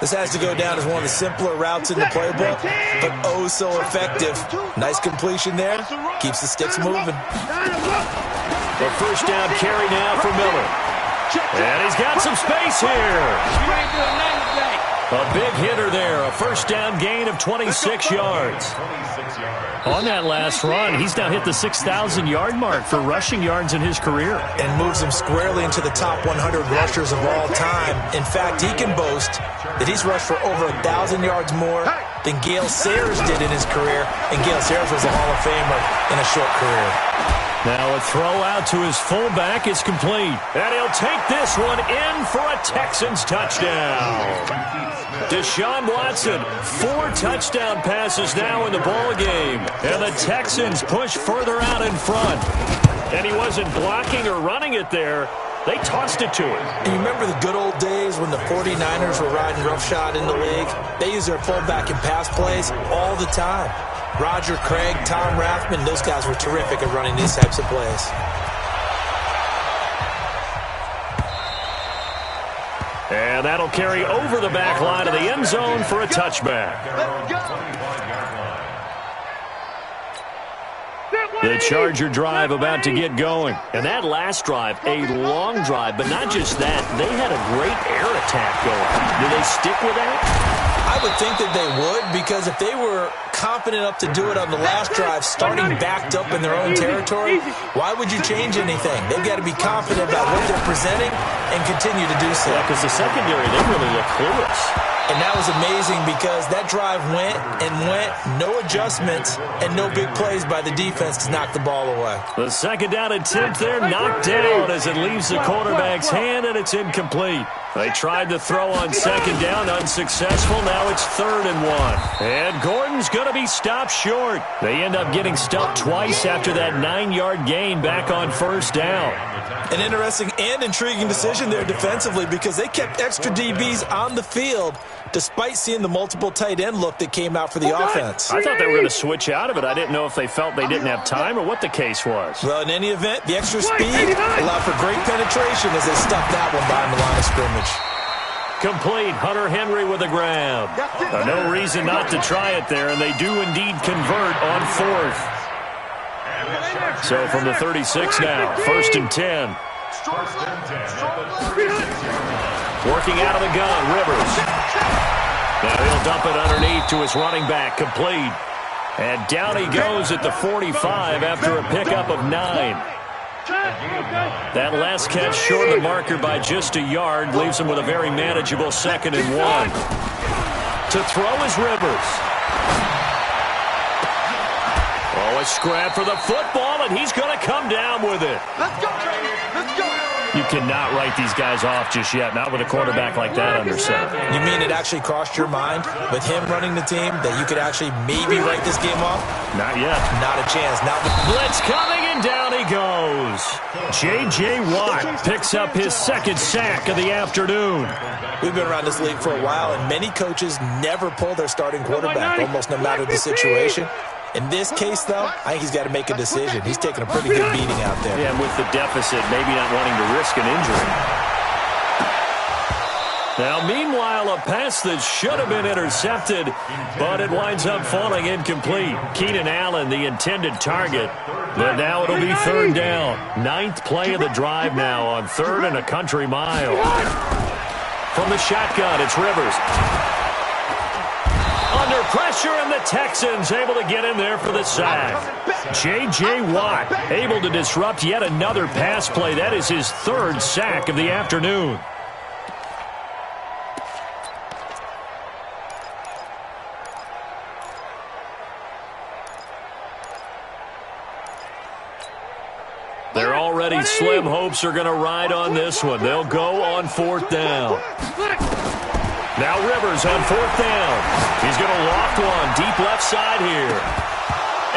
This has to go down as one of the simpler routes in the playbook, but oh so effective. Nice completion there. Keeps the sticks moving. The first down carry now for Miller. And he's got some space here. A big hitter there. A first down gain of 26 yards. On that last run, he's now hit the 6,000-yard mark for rushing yards in his career. And moves him squarely into the top 100 rushers of all time. In fact, he can boast that he's rushed for over 1,000 yards more than Gale Sayers did in his career. And Gale Sayers was a Hall of Famer in a short career. Now a throw out to his fullback is complete. And he'll take this one in for a Texans touchdown. Deshaun Watson, 4 touchdown passes now in the ballgame. And the Texans push further out in front. And he wasn't blocking or running it there. They tossed it to him. And you remember the good old days when the 49ers were riding roughshod in the league? They used their fullback in pass plays all the time. Roger Craig, Tom Rathman, those guys were terrific at running these types of plays. And that'll carry over the back line of the end zone for a touchback. The Charger drive about to get going. And that last drive, a long drive, but not just that. They had a great air attack going. Do they stick with that? I I would think that they would, because if they were confident enough to do it on the last drive, starting backed up in their own territory, why would you change anything? They've got to be confident about what they're presenting and continue to do so. Yeah, because the secondary, they really look clueless. And that was amazing because that drive went and went, no adjustments, and no big plays by the defense to knock the ball away. The second down attempt there knocked down as it leaves the quarterback's hand, and it's incomplete. They tried to throw on second down, unsuccessful. Now it's 3rd and 1. And Gordon's going to be stopped short. They end up getting stopped twice after that 9-yard gain back on 1st down. An interesting and intriguing decision there defensively because they kept extra DBs on the field despite seeing the multiple tight end look that came out for the offense. I thought they were going to switch out of it. I didn't know if they felt they didn't have time or what the case was. Well, in any event, the extra speed allowed for great penetration as they stuffed that one behind the line of scrimmage. Complete. Hunter Henry with a grab. No reason not to try it there, and they do indeed convert on 4th. So from the 36 now, 1st and 10. Working out of the gun, Rivers. Now he'll dump it underneath to his running back, complete. And down he goes at the 45 after a pickup of 9. That last catch short of the marker by just a yard leaves him with a very manageable 2nd and 1. To throw is Rivers. Oh, a scrap for the football, and he's going to come down with it. Let's go, baby. Let's go. You cannot write these guys off just yet, not with a quarterback like that under center. You mean it actually crossed your mind with him running the team that you could actually maybe write this game off? Not yet. Not a chance. Not with blitz coming, and down he goes. J.J. Watt picks up his 2nd sack of the afternoon. We've been around this league for a while, and many coaches never pull their starting quarterback, almost no matter the situation. In this case, though, I think he's got to make a decision. He's taking a pretty good beating out there. Yeah, and with the deficit, maybe not wanting to risk an injury. Now, meanwhile, a pass that should have been intercepted, but it winds up falling incomplete. Keenan Allen, the intended target, but now it'll be 3rd down. 9th play of the drive now on 3rd and a country mile. From the shotgun, it's Rivers. Under pressure, and the Texans able to get in there for the sack. J.J. Watt able to disrupt yet another pass play. That is his 3rd sack of the afternoon. Their already slim hopes are going to ride on this one. They'll go on 4th down. Now Rivers on 4th down. He's going to loft one deep left side here.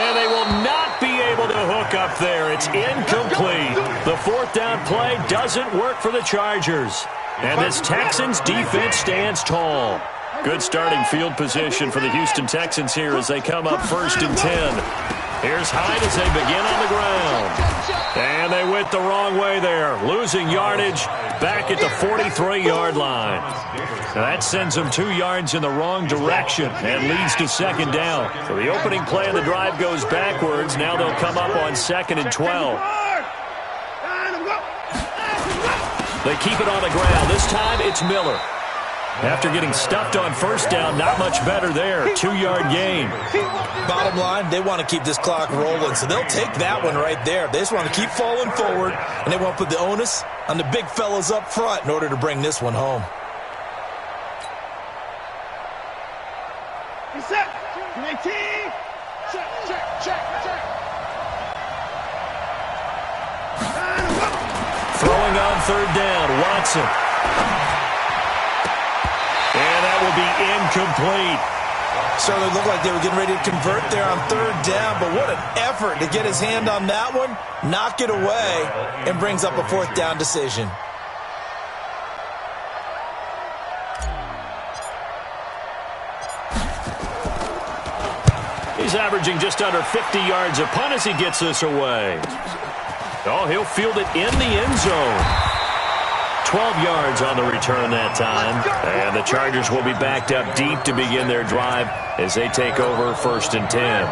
And they will not be able to hook up there. It's incomplete. The 4th down play doesn't work for the Chargers. And this Texans defense stands tall. Good starting field position for the Houston Texans here as they come up 1st and 10. Here's Hyde as they begin on the ground. And they went the wrong way there. Losing yardage back at the 43-yard line. Now that sends them 2 yards in the wrong direction and leads to 2nd down. So the opening play of the drive goes backwards. Now they'll come up on 2nd and 12. They keep it on the ground. This time it's Miller. After getting stuffed on 1st down, not much better there. 2-yard gain. Bottom line, they want to keep this clock rolling, so they'll take that one right there. They just want to keep falling forward, and they want to put the onus on the big fellas up front in order to bring this one home. Set. Check, check, check, check. Throwing on 3rd down, Watson. And that will be incomplete. Certainly looked like they were getting ready to convert there on 3rd down, but what an effort to get his hand on that one, knock it away, and brings up a 4th down decision. He's averaging just under 50 yards a punt as he gets this away. Oh, he'll field it in the end zone. 12 yards on the return that time. And the Chargers will be backed up deep to begin their drive as they take over 1st and 10.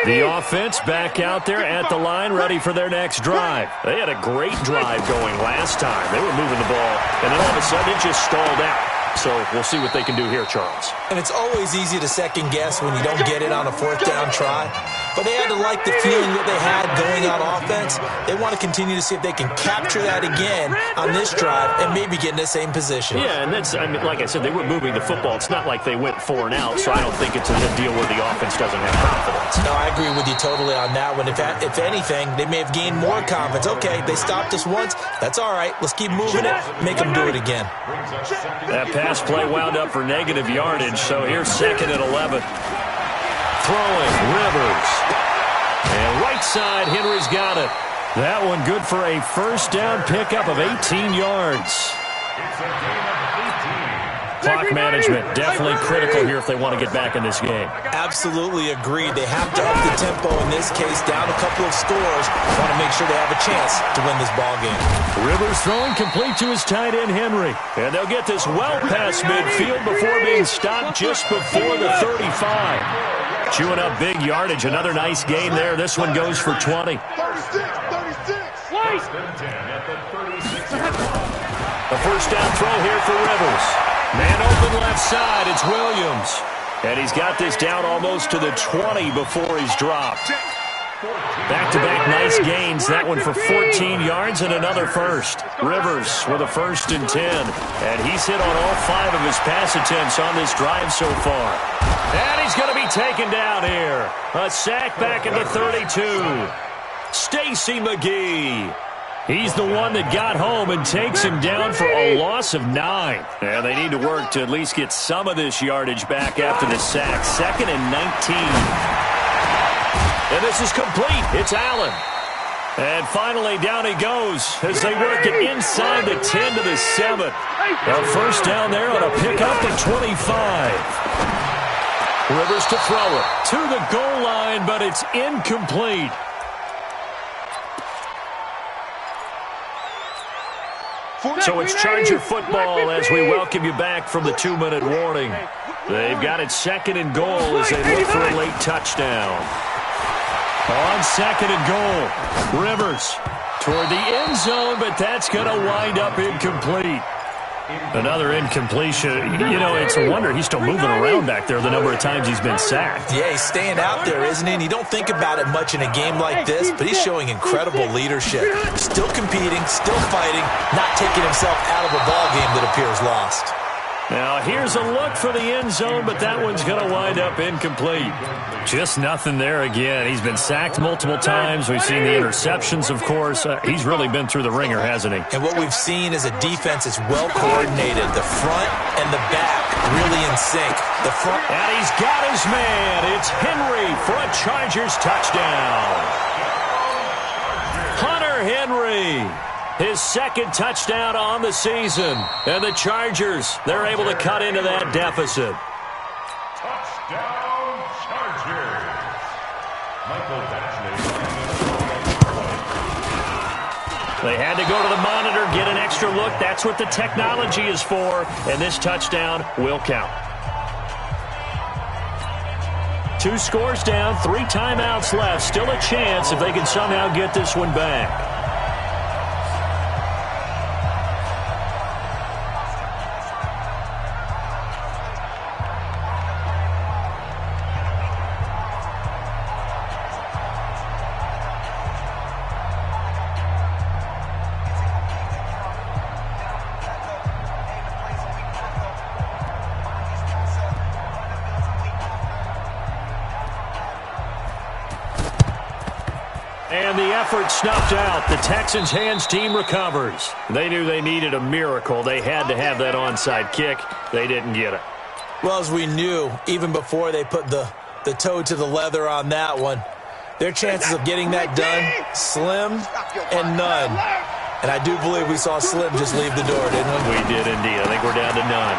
The offense back out there at the line, ready for their next drive. They had a great drive going last time. They were moving the ball, and then all of a sudden it just stalled out. So we'll see what they can do here, Charles. And it's always easy to second guess when you don't get it on a fourth down try. But they had to like the feeling that they had going on offense. They want to continue to see if they can capture that again on this drive and maybe get in the same position. Yeah, and that's, I mean, like I said, they were moving the football. It's not like they went 4 and out, so I don't think it's a deal where the offense doesn't have confidence. No, I agree with you totally on that one. If anything, they may have gained more confidence. Okay, they stopped us once. That's all right. Let's keep moving it. Make them do it again. That pass play wound up for negative yardage, so here's 2nd and 11. Throwing, Rivers. And right side, Henry's got it. That one good for a first down pickup of 18 yards. Clock management definitely critical here if they want to get back in this game. Absolutely agreed. They have to up the tempo in this case, down a couple of scores. Want to make sure they have a chance to win this ball game. Rivers throwing complete to his tight end, Henry. And they'll get this well past midfield before being stopped just before the 35. Chewing up big yardage. Another nice gain there. This one goes for 20. 36. The first down throw here for Rivers. Man open left side. It's Williams. And he's got this down almost to the 20 before he's dropped. Back-to-back nice gains. That one for 14 yards and another first. Rivers with a 1st and 10. And he's hit on all 5 of his pass attempts on this drive so far. And he's going to be taken down here. A sack back at the 32. Stacy McGee. He's the one that got home and takes him down for a loss of 9. And they need to work to at least get some of this yardage back after the sack. 2nd and 19. And this is complete. It's Allen. And finally, down he goes as they work it inside the 10 to the 7. A first down there on a pickup at 25. Rivers to throw it to the goal line, but it's incomplete. So it's Charger football as we welcome you back from the 2-minute warning. They've got it 2nd and goal as they look for a late touchdown. On 2nd and goal, Rivers toward the end zone, but that's going to wind up incomplete. Another incompletion. You know, it's a wonder he's still moving around back there the number of times he's been sacked. Yeah, he's staying out there, isn't he? And you don't think about it much in a game like this, but he's showing incredible leadership. Still competing, still fighting, not taking himself out of a ball game that appears lost. Now, here's a look for the end zone, but that one's going to wind up incomplete. Just nothing there again. He's been sacked multiple times. We've seen the interceptions, of course. He's really been through the ringer, hasn't he? And what we've seen is a defense that's well coordinated. The front and the back really in sync. The front. And he's got his man. It's Henry for a Chargers touchdown. Hunter Henry. His 2nd touchdown on the season. And the Chargers, they're able to cut into that deficit. Touchdown, Chargers. Michael They had to go to the monitor, get an extra look. That's what the technology is for. And this touchdown will count. 2 scores down, 3 timeouts left. Still a chance if they can somehow get this one back. And the effort snuffed out. The Texans' hands team recovers. They knew they needed a miracle. They had to have that onside kick. They didn't get it. Well, as we knew, even before they put the toe to the leather on that one, their chances of getting that done, slim and none. And I do believe we saw Slim just leave the door, didn't we? We did indeed. I think we're down to none.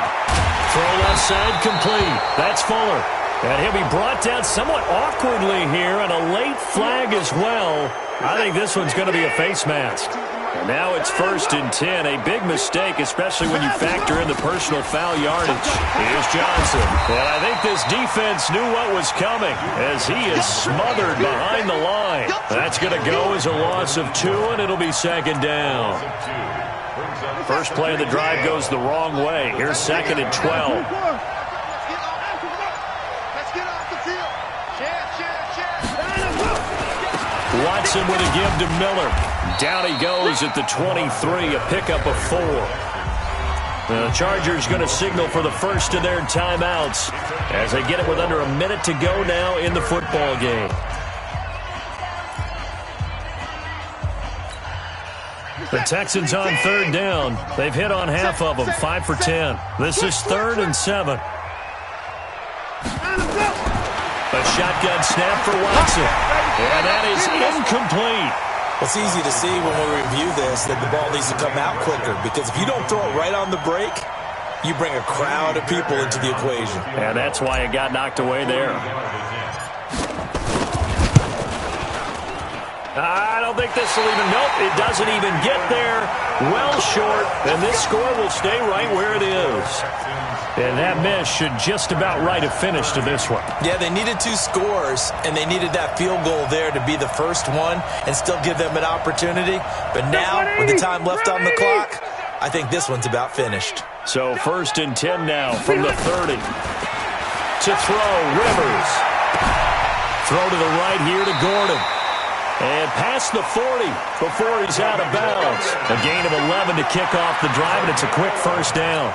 Throw left side complete. That's Fuller. And he'll be brought down somewhat awkwardly here, and a late flag as well. I think this one's going to be a face mask. And now it's 1st and 10. A big mistake, especially when you factor in the personal foul yardage. Here's Johnson. And I think this defense knew what was coming as he is smothered behind the line. That's going to go as a loss of 2, and it'll be 2nd down. First play of the drive goes the wrong way. Here's 2nd and 12. Let's get off the field. Watson with a give to Miller. Down he goes at the 23, a pickup of 4. The Chargers going to signal for the first of their timeouts as they get it with under a minute to go now in the football game. The Texans on 3rd down. They've hit on half of them, 5 for 10. This is 3rd and 7. A shotgun snap for Watson. And that is incomplete. It's easy to see when we review this that the ball needs to come out quicker, because if you don't throw it right on the break, you bring a crowd of people into the equation. And that's why it got knocked away there. I don't think this will even, nope, it doesn't even get there. Well short, and this score will stay right where it is. And that miss should just about right a finish to this one. Yeah, they needed 2 scores, and they needed that field goal there to be the first one and still give them an opportunity. But now, with the time left on the clock, I think this one's about finished. So 1st and 10 now from the 30. To throw, Rivers. Throw to the right here to Gordon. And past the 40 before he's out of bounds. A gain of 11 to kick off the drive, and it's a quick first down.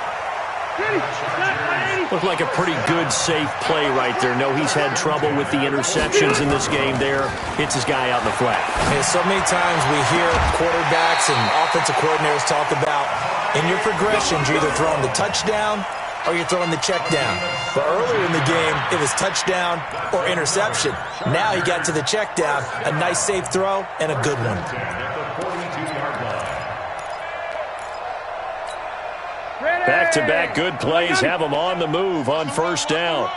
Looked like a pretty good, safe play right there. No, he's had trouble with the interceptions in this game there. Hits his guy out in the flat. And so many times we hear quarterbacks and offensive coordinators talk about, in your progressions, you're either throwing the touchdown or you're throwing the check down. But earlier in the game, it was touchdown or interception. Now he got to the check down, a nice safe throw, and a good one. Back-to-back good plays have them on the move on first down.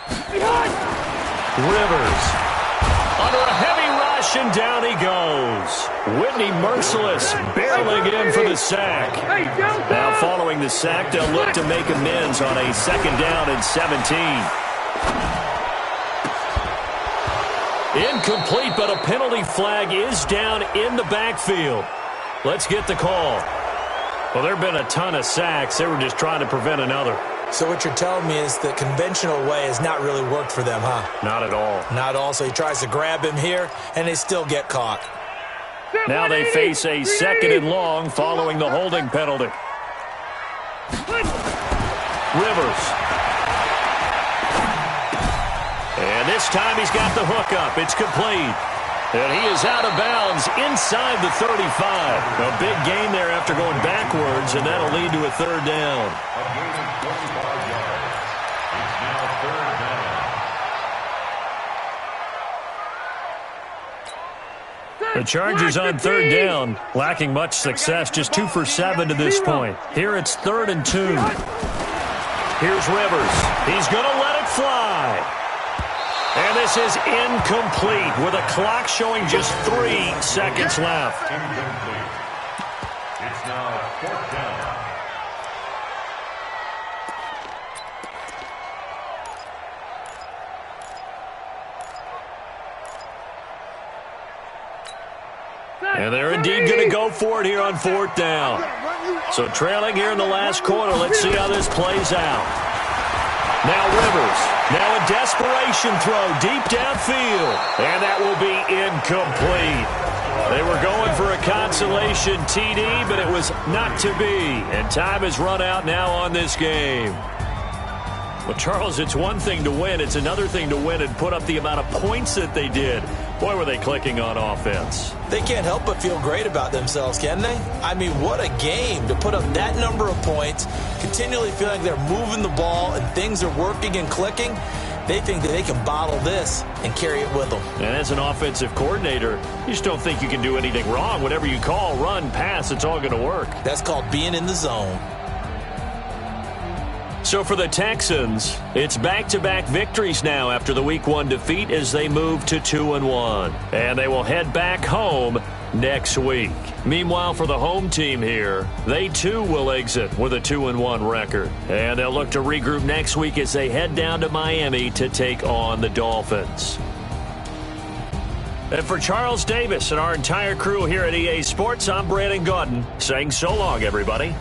Rivers under a heavy rush, and down he goes. Whitney Merciless barreling in for the sack. Now following the sack, they'll look to make amends on a 2nd down and 17. Incomplete, but a penalty flag is down in the backfield. Let's get the call. Well, there have been a ton of sacks. They were just trying to prevent another. So what you're telling me is the conventional way has not really worked for them, huh? Not at all. Not at all. So he tries to grab him here, and they still get caught. Now they face a 2nd and long following the holding penalty. Rivers. And this time he's got the hook up. It's complete. And he is out of bounds inside the 35. A big gain there after going backwards, and that'll lead to a 3rd down. A gain of 25 yards. It's now 3rd down. The Chargers on 3rd down, lacking much success, just 2 for 7 to this point. Here it's 3rd and 2. Here's Rivers. He's going to let it fly. And this is incomplete with a clock showing just 3 seconds left. Incomplete. It's now 4th down. And they're indeed going to go for it here on 4th down. So trailing here in the last quarter. Let's see how this plays out. Now Rivers. Now a desperation throw deep downfield. And that will be incomplete. They were going for a consolation TD, but it was not to be. And time has run out now on this game. Well, Charles, it's one thing to win. It's another thing to win and put up the amount of points that they did. Boy, were they clicking on offense. They can't help but feel great about themselves, can they? I mean, what a game to put up that number of points, continually feeling like they're moving the ball and things are working and clicking. They think that they can bottle this and carry it with them. And as an offensive coordinator, you just don't think you can do anything wrong. Whatever you call, run, pass, it's all going to work. That's called being in the zone. So for the Texans, it's back-to-back victories now after the Week 1 defeat as they move to 2-1. And they will head back home next week. Meanwhile, for the home team here, they too will exit with a 2-1 record. And they'll look to regroup next week as they head down to Miami to take on the Dolphins. And for Charles Davis and our entire crew here at EA Sports, I'm Brandon Gaudin saying so long, everybody.